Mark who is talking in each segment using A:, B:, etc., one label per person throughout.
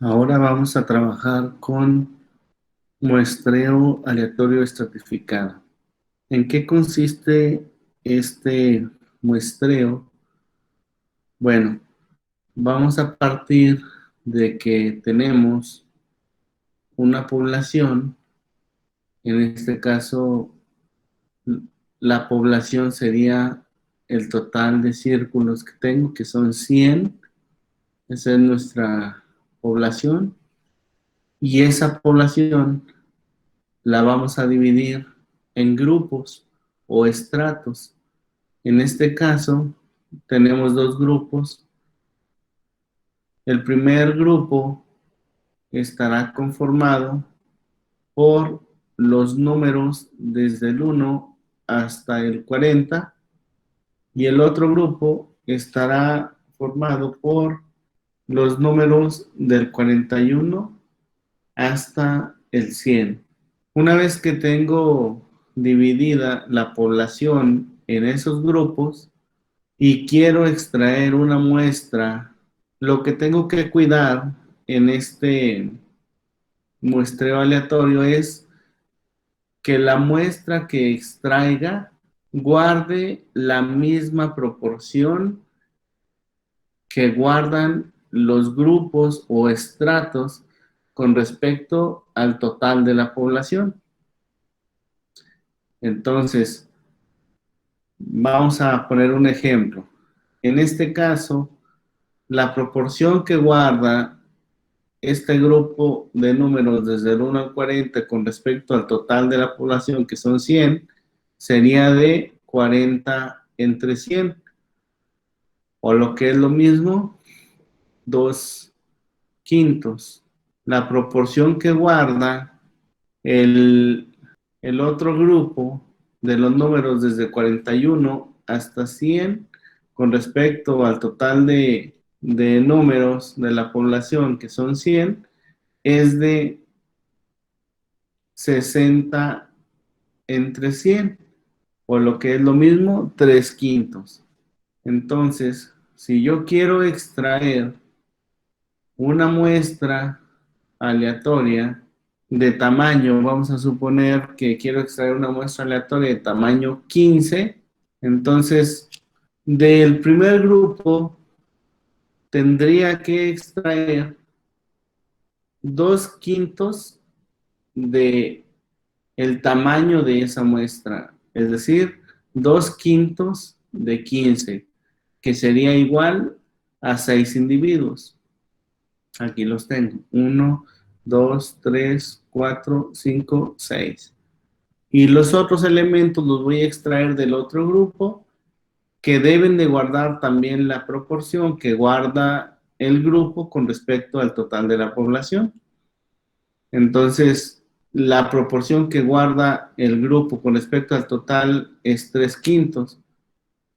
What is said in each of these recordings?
A: Ahora vamos a trabajar con muestreo aleatorio estratificado. ¿En qué consiste este muestreo? Bueno, vamos a partir de que tenemos una población, en este caso la población sería el total de círculos que tengo, que son 100. Esa es nuestra población, y esa población la vamos a dividir en grupos o estratos. En este caso, tenemos dos grupos. El primer grupo estará conformado por los números desde el 1 hasta el 40, y el otro grupo estará formado por los números del 41 hasta el 100. Una vez que tengo dividida la población en esos grupos y quiero extraer una muestra, lo que tengo que cuidar en este muestreo aleatorio es que la muestra que extraiga guarde la misma proporción que guardan los grupos o estratos con respecto al total de la población. Entonces, vamos a poner un ejemplo. En este caso, la proporción que guarda este grupo de números desde el 1 al 40 con respecto al total de la población, que son 100, sería de 40 entre 100, o lo que es lo mismo, 2 quintos. La proporción que guarda el, el otro grupo de los números desde 41 hasta 100 con respecto al total de números de la población, que son 100, es de 60 entre 100, o lo que es lo mismo, 3 quintos. Entonces, si yo quiero extraer una muestra aleatoria de tamaño, vamos a suponer que quiero extraer una muestra aleatoria de tamaño 15, entonces del primer grupo tendría que extraer 2 quintos de el tamaño de esa muestra, es decir, 2 quintos de 15, que sería igual a 6 individuos. Aquí los tengo. 1, 2, 3, 4, 5, 6. Y los otros elementos los voy a extraer del otro grupo, que deben de guardar también la proporción que guarda el grupo con respecto al total de la población. Entonces, la proporción que guarda el grupo con respecto al total es 3 quintos.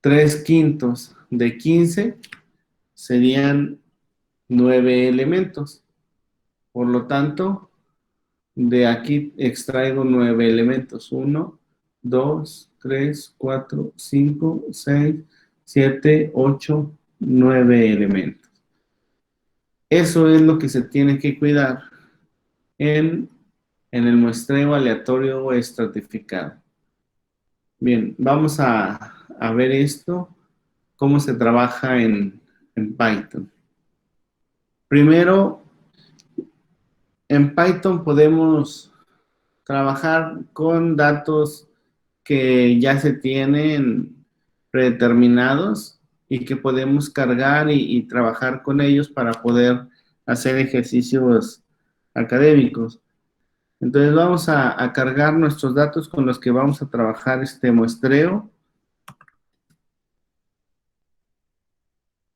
A: 3 quintos de 15 serían 9 elementos. Por lo tanto, de aquí extraigo 9 elementos. 1, 2, 3, 4, 5, 6, 7, 8, 9 elementos. Eso es lo que se tiene que cuidar en, el muestreo aleatorio o estratificado. Bien, vamos a ver esto, cómo se trabaja en Python. Primero, en Python podemos trabajar con datos que ya se tienen predeterminados y que podemos cargar y trabajar con ellos para poder hacer ejercicios académicos. Entonces vamos a cargar nuestros datos con los que vamos a trabajar este muestreo.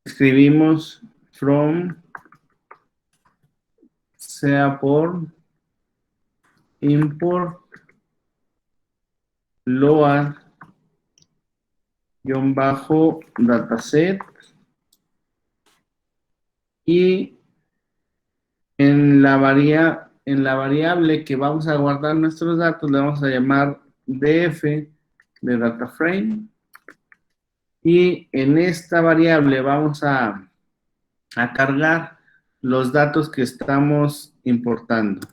A: Escribimos from, sea por import load-dataset, y en la variable que vamos a guardar nuestros datos le vamos a llamar df de dataframe, y en esta variable vamos a cargar los datos que estamos importando.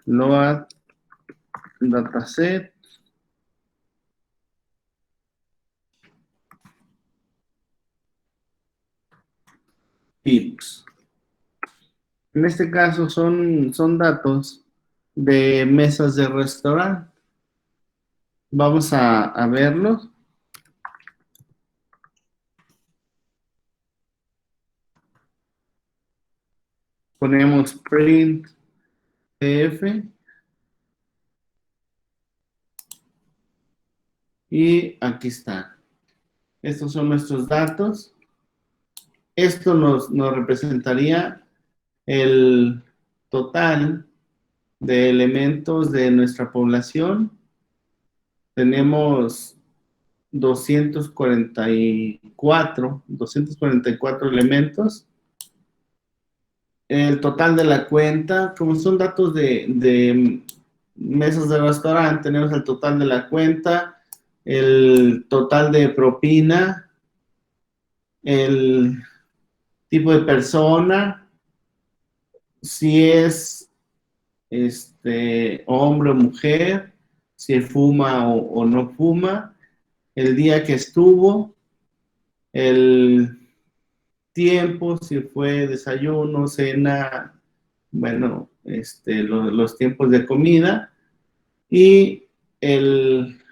A: Load dataset. Tips. En este caso son datos de mesas de restaurante. Vamos a verlos. Ponemos print pf y aquí está. Estos son nuestros datos. Esto nos representaría el total de elementos de nuestra población. Tenemos 244 elementos. El total de la cuenta, como son datos de mesas de restaurante, tenemos el total de la cuenta, el total de propina, el tipo de persona, si es hombre o mujer, si fuma o no fuma, el día que estuvo, el tiempo, si fue desayuno, cena, bueno, los tiempos de comida y el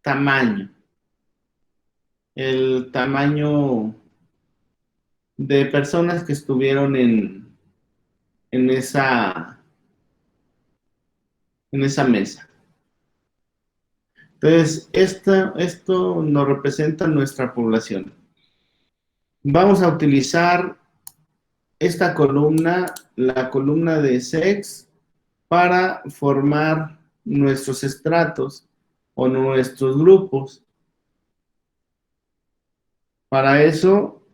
A: tamaño, el tamaño de personas que estuvieron en esa mesa. Entonces, esto nos representa nuestra población. Vamos a utilizar esta columna, la columna de sex, para formar nuestros estratos o nuestros grupos. Para eso,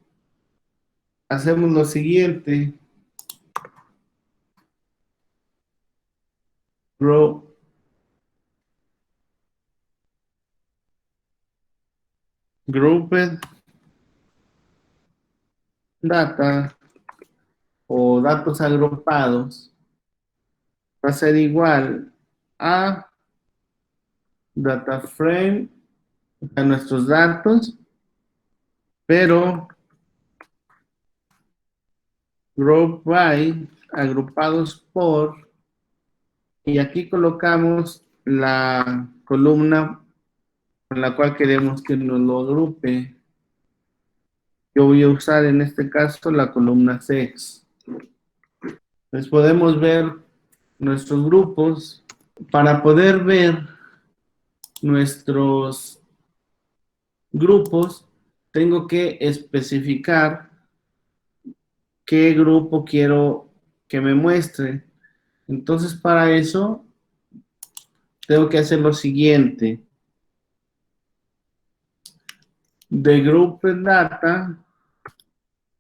A: hacemos lo siguiente. Grouped data o datos agrupados va a ser igual a data frame, a nuestros datos, pero group by, agrupados por, y aquí colocamos la columna con la cual queremos que nos lo agrupe. Yo voy a usar en este caso la columna sex. Entonces podemos ver nuestros grupos. Para poder ver nuestros grupos, tengo que especificar qué grupo quiero que me muestre. Entonces, para eso, tengo que hacer lo siguiente. De group data,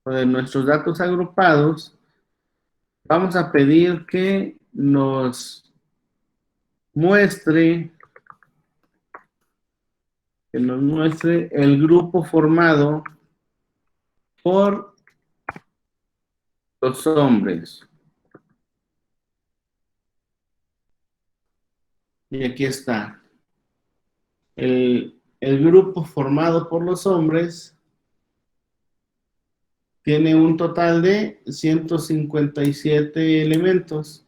A: o de nuestros datos agrupados, vamos a pedir que nos muestre, el grupo formado por los hombres. Y aquí está. El grupo formado por los hombres tiene un total de 157 elementos.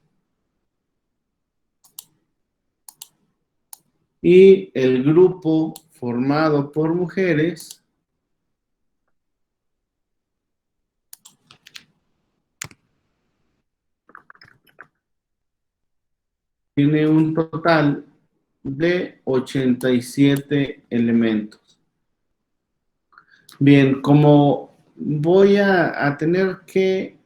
A: Y el grupo formado por mujeres tiene un total de 87 elementos. Bien, como voy a tener que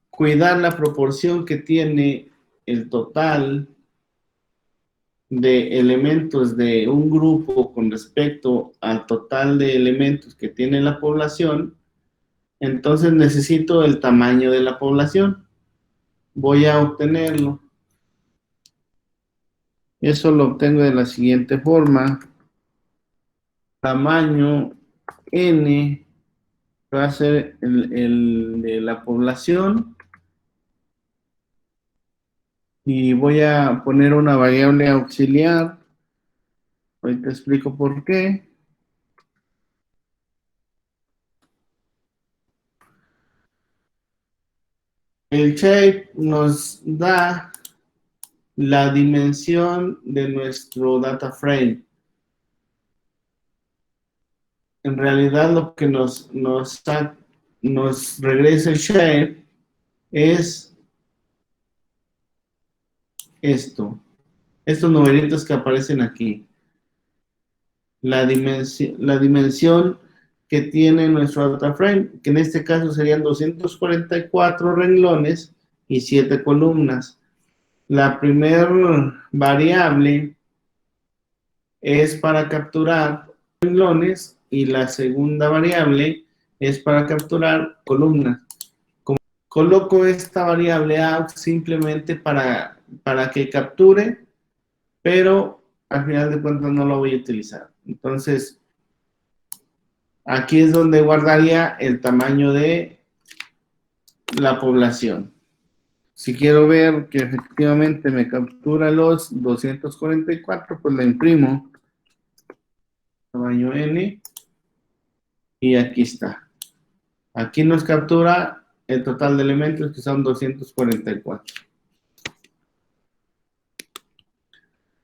A: cuidar la proporción que tiene el total de elementos de un grupo con respecto al total de elementos que tiene la población, entonces necesito el tamaño de la población. Voy a obtenerlo. Eso lo obtengo de la siguiente forma. Tamaño n Va a ser el de la población y voy a poner una variable auxiliar. Ahorita explico por qué. El shape nos da la dimensión de nuestro data frame. En realidad lo que nos regresa el shape es estos numeritos que aparecen aquí. La dimensión que tiene nuestro data frame, que en este caso serían 244 renglones y 7 columnas. La primera variable es para capturar renglones y la segunda variable es para capturar columnas. Coloco esta variable out simplemente para que capture, pero al final de cuentas no lo voy a utilizar. Entonces, aquí es donde guardaría el tamaño de la población. Si quiero ver que efectivamente me captura los 244, pues la imprimo, tamaño N, y aquí está. Aquí nos captura el total de elementos, que son 244.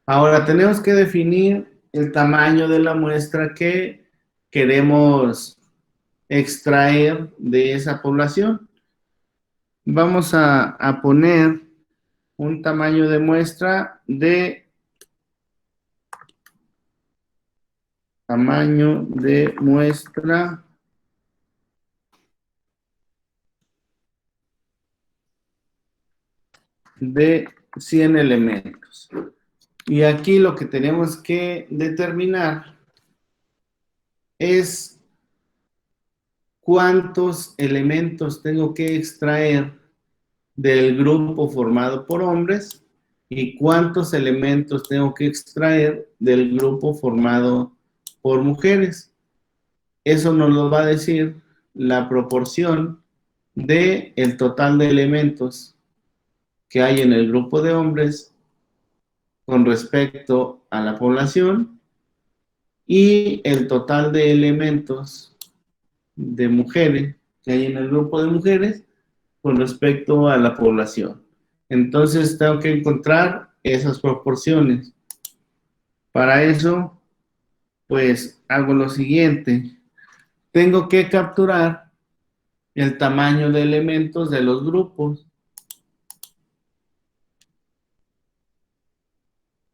A: Ahora tenemos que definir el tamaño de la muestra que queremos extraer de esa población. Vamos a poner un tamaño de muestra de de 100 elementos. Y aquí lo que tenemos que determinar es cuántos elementos tengo que extraer del grupo formado por hombres y cuántos elementos tengo que extraer del grupo formado por mujeres. Eso nos lo va a decir la proporción de el total de elementos que hay en el grupo de hombres con respecto a la población y el total de elementos de mujeres que hay en el grupo de mujeres con respecto a la población. Entonces tengo que encontrar esas proporciones. Para eso, pues hago lo siguiente. Tengo que capturar el tamaño de elementos de los grupos.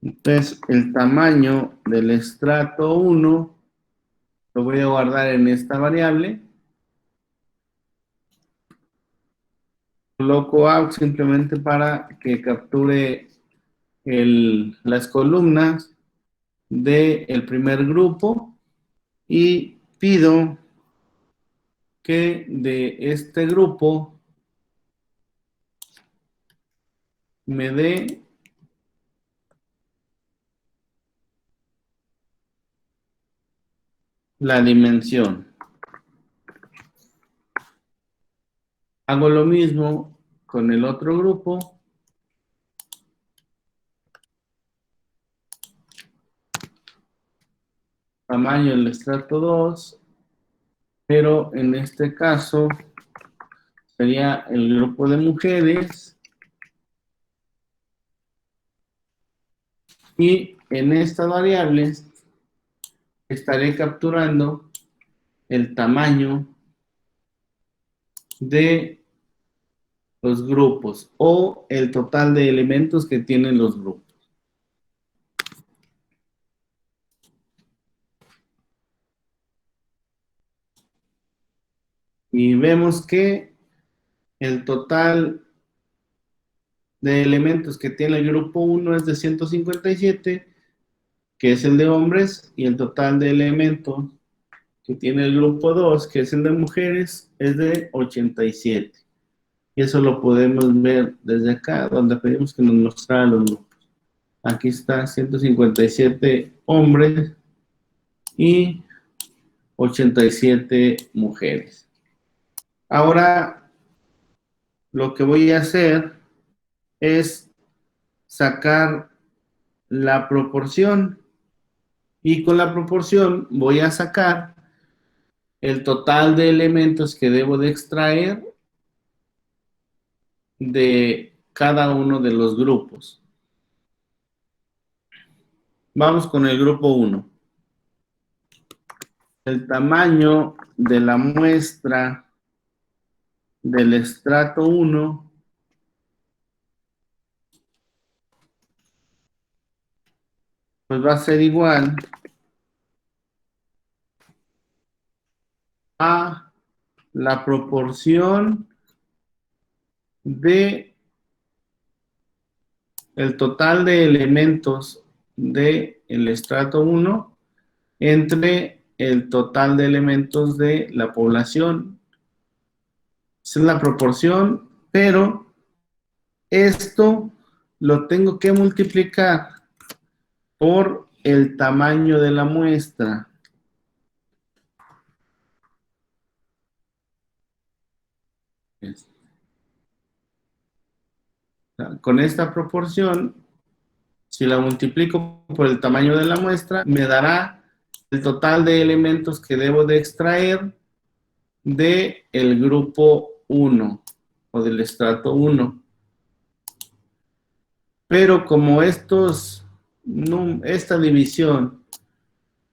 A: Entonces, el tamaño del estrato 1 lo voy a guardar en esta variable. Coloco out simplemente para que capture las columnas del primer grupo y pido que de este grupo me dé la dimensión. Hago lo mismo con el otro grupo. Tamaño del estrato 2, pero en este caso sería el grupo de mujeres y en estas variables estaré capturando el tamaño de los grupos o el total de elementos que tienen los grupos. Y vemos que el total de elementos que tiene el grupo 1 es de 157, que es el de hombres, y el total de elementos que tiene el grupo 2, que es el de mujeres, es de 87. Y eso lo podemos ver desde acá, donde pedimos que nos mostrara los grupos. Aquí está 157 hombres y 87 mujeres. Ahora lo que voy a hacer es sacar la proporción y con la proporción voy a sacar el total de elementos que debo de extraer de cada uno de los grupos. Vamos con el grupo 1. El tamaño de la muestra del estrato 1 pues va a ser igual a la proporción de el total de elementos del estrato 1 entre el total de elementos de la población. Esa es la proporción, pero esto lo tengo que multiplicar por el tamaño de la muestra. Con esta proporción, si la multiplico por el tamaño de la muestra, me dará el total de elementos que debo de extraer del grupo 1 o del estrato 1. Pero como esta división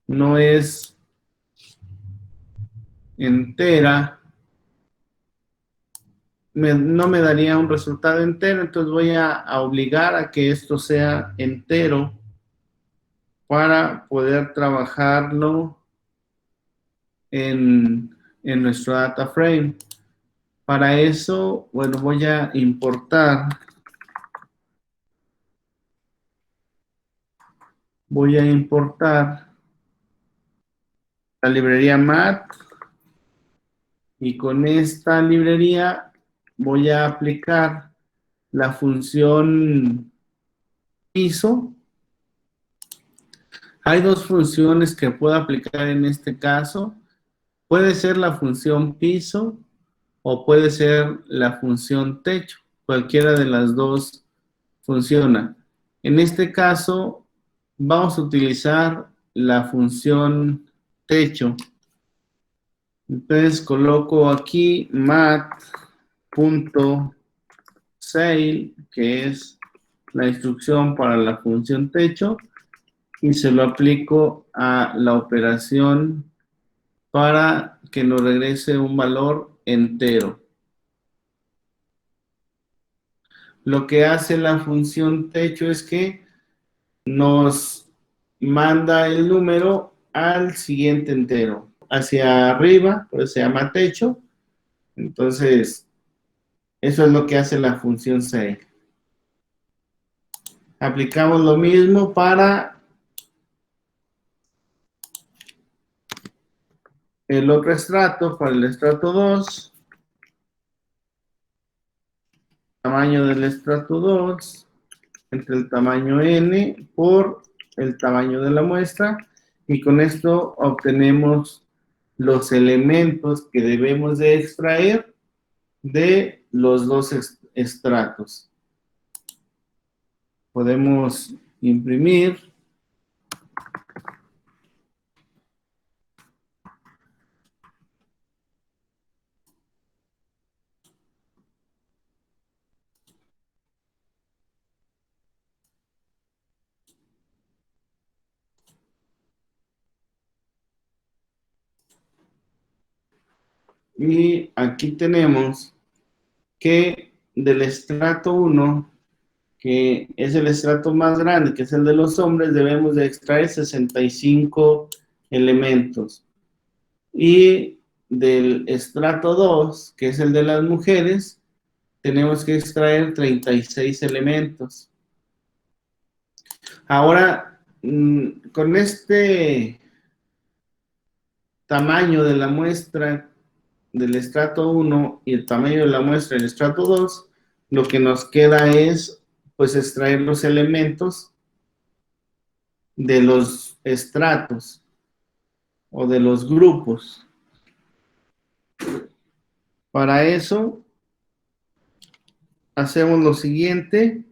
A: no es entera, no me daría un resultado entero, entonces voy a obligar a que esto sea entero para poder trabajarlo en nuestro data frame. Para eso, bueno, voy a importar la librería math y con esta librería voy a aplicar la función piso. Hay dos funciones que puedo aplicar en este caso. Puede ser la función piso o puede ser la función techo. Cualquiera de las dos funciona. En este caso, vamos a utilizar la función techo. Entonces coloco aquí math.sale, que es la instrucción para la función techo, y se lo aplico a la operación para que nos regrese un valor entero. Lo que hace la función techo es que nos manda el número al siguiente entero, hacia arriba, pues se llama techo. Entonces, eso es lo que hace la función save. Aplicamos lo mismo para el otro estrato, para el estrato 2. Tamaño del estrato 2 entre el tamaño n por el tamaño de la muestra, y con esto obtenemos los elementos que debemos de extraer de los dos estratos. Podemos imprimir. Y aquí tenemos que del estrato 1, que es el estrato más grande, que es el de los hombres, debemos de extraer 65 elementos. Y del estrato 2, que es el de las mujeres, tenemos que extraer 36 elementos. Ahora, con este tamaño de la muestra del estrato 1 y el tamaño de la muestra del estrato 2, lo que nos queda es pues extraer los elementos de los estratos o de los grupos. Para eso, hacemos lo siguiente.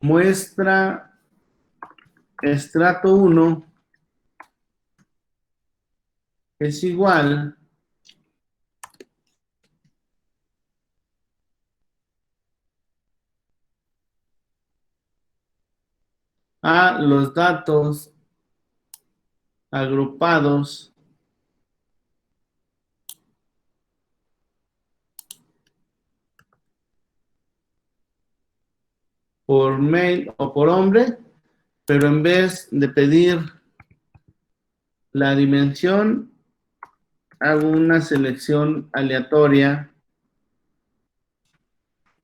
A: Muestra estrato 1 es igual a los datos agrupados por mail o por hombre, pero en vez de pedir la dimensión, hago una selección aleatoria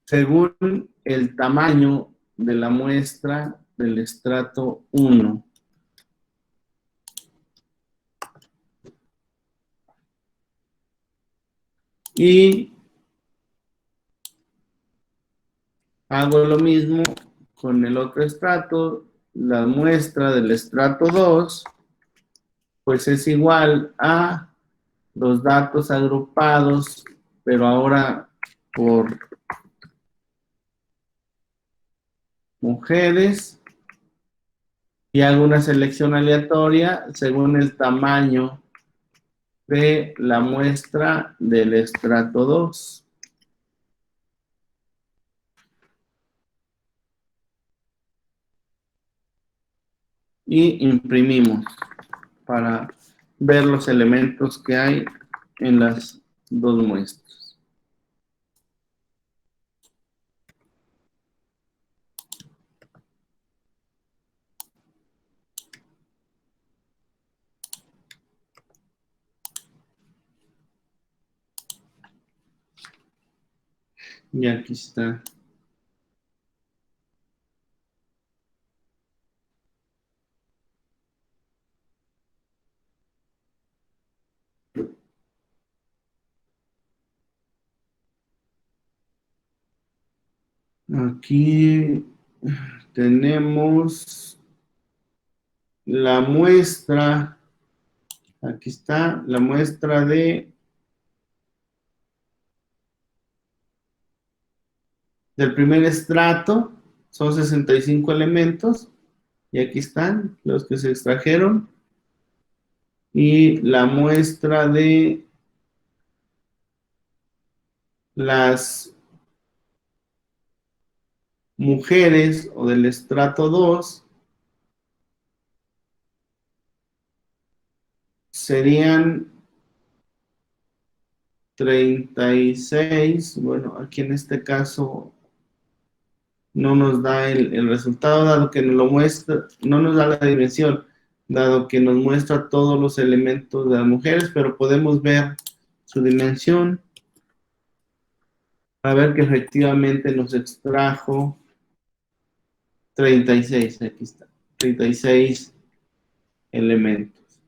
A: según el tamaño de la muestra del estrato 1. Y hago lo mismo con el otro estrato. La muestra del estrato 2, pues es igual a los datos agrupados, pero ahora por mujeres, y hago una selección aleatoria según el tamaño de la muestra del estrato 2. Y imprimimos para ver los elementos que hay en las dos muestras. Y aquí está. Aquí tenemos la muestra. Aquí está la muestra del primer estrato. Son 65 elementos. Y aquí están los que se extrajeron. Y la muestra de las mujeres o del estrato 2 serían 36. Bueno, aquí en este caso no nos da el resultado, dado que nos lo muestra, no nos da la dimensión, dado que nos muestra todos los elementos de las mujeres, pero podemos ver su dimensión para ver que efectivamente nos extrajo 36. Aquí está, 36 elementos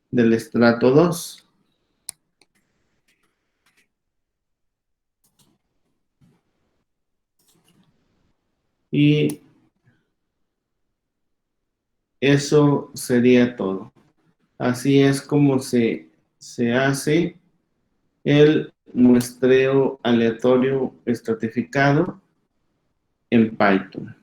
A: del estrato 2. Y eso sería todo. Así es como se hace el muestreo aleatorio estratificado en Python.